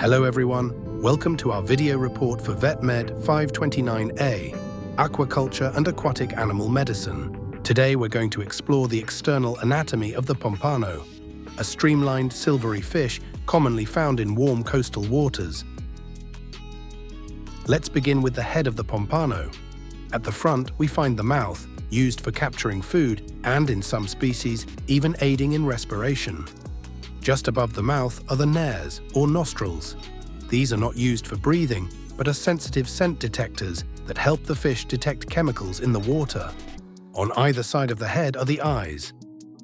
Hello everyone, welcome to our video report for VetMed 529A, Aquaculture and Aquatic Animal Medicine. Today we're going to explore the external anatomy of the Pompano, a streamlined silvery fish commonly found in warm coastal waters. Let's begin with the head of the Pompano. At the front we find the mouth, used for capturing food and, in some species, even aiding in respiration. Just above the mouth are the nares, or nostrils. These are not used for breathing, but are sensitive scent detectors that help the fish detect chemicals in the water. On either side of the head are the eyes.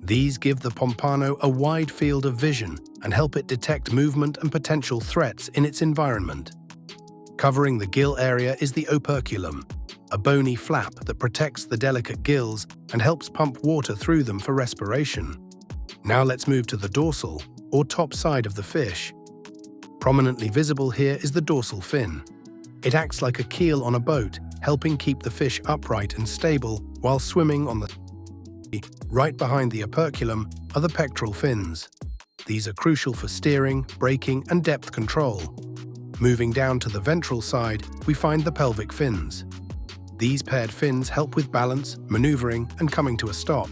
These give the Pompano a wide field of vision and help it detect movement and potential threats in its environment. Covering the gill area is the operculum, a bony flap that protects the delicate gills and helps pump water through them for respiration. Now let's move to the dorsal, or top side of the fish. Prominently visible here is the dorsal fin. It acts like a keel on a boat, helping keep the fish upright and stable while swimming on the Right behind the operculum are the pectoral fins. These are crucial for steering, braking, and depth control. Moving down to the ventral side, we find the pelvic fins. These paired fins help with balance, maneuvering, and coming to a stop.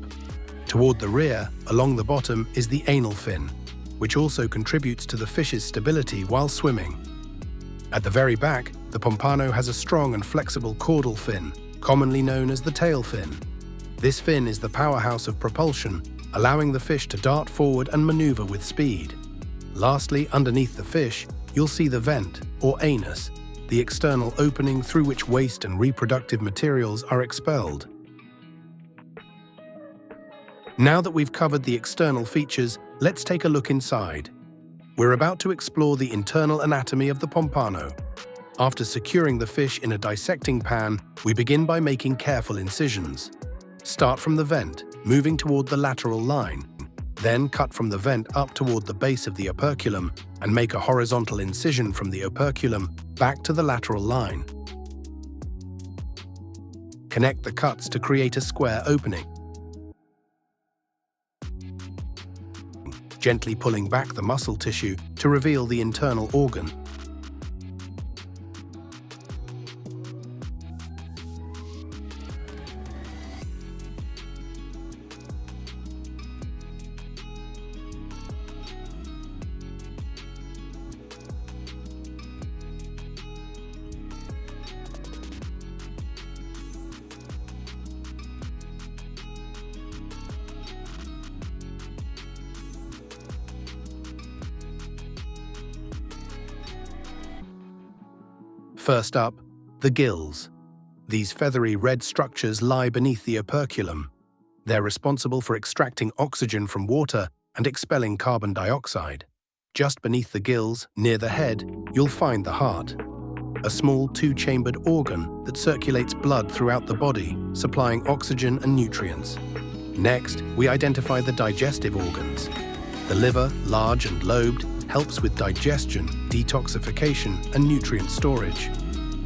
Toward the rear, along the bottom, is the anal fin, which also contributes to the fish's stability while swimming. At the very back, the Pompano has a strong and flexible caudal fin, commonly known as the tail fin. This fin is the powerhouse of propulsion, allowing the fish to dart forward and maneuver with speed. Lastly, underneath the fish, you'll see the vent, or anus, the external opening through which waste and reproductive materials are expelled. Now that we've covered the external features, let's take a look inside. We're about to explore the internal anatomy of the Pompano. After securing the fish in a dissecting pan, we begin by making careful incisions. Start from the vent, moving toward the lateral line. Then cut from the vent up toward the base of the operculum and make a horizontal incision from the operculum back to the lateral line. Connect the cuts to create a square opening, gently pulling back the muscle tissue to reveal the internal organ. First up, the gills. These feathery red structures lie beneath the operculum. They're responsible for extracting oxygen from water and expelling carbon dioxide. Just beneath the gills, near the head, you'll find the heart, a small two-chambered organ that circulates blood throughout the body, supplying oxygen and nutrients. Next, we identify the digestive organs. The liver, large and lobed, helps with digestion, detoxification, and nutrient storage.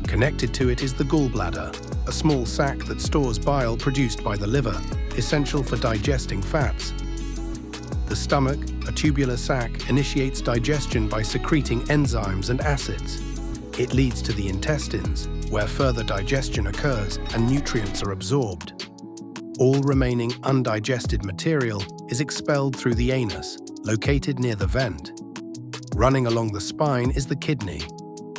Connected to it is the gallbladder, a small sac that stores bile produced by the liver, essential for digesting fats. The stomach, a tubular sac, initiates digestion by secreting enzymes and acids. It leads to the intestines, where further digestion occurs and nutrients are absorbed. All remaining undigested material is expelled through the anus, located near the vent. Running along the spine is the kidney,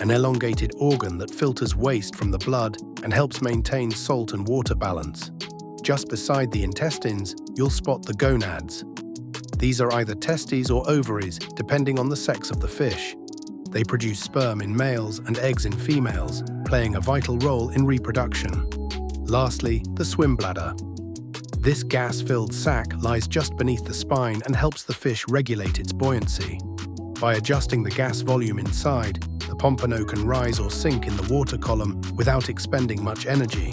an elongated organ that filters waste from the blood and helps maintain salt and water balance. Just beside the intestines, you'll spot the gonads. These are either testes or ovaries, depending on the sex of the fish. They produce sperm in males and eggs in females, playing a vital role in reproduction. Lastly, the swim bladder. This gas-filled sac lies just beneath the spine and helps the fish regulate its buoyancy. By adjusting the gas volume inside, the Pompano can rise or sink in the water column without expending much energy.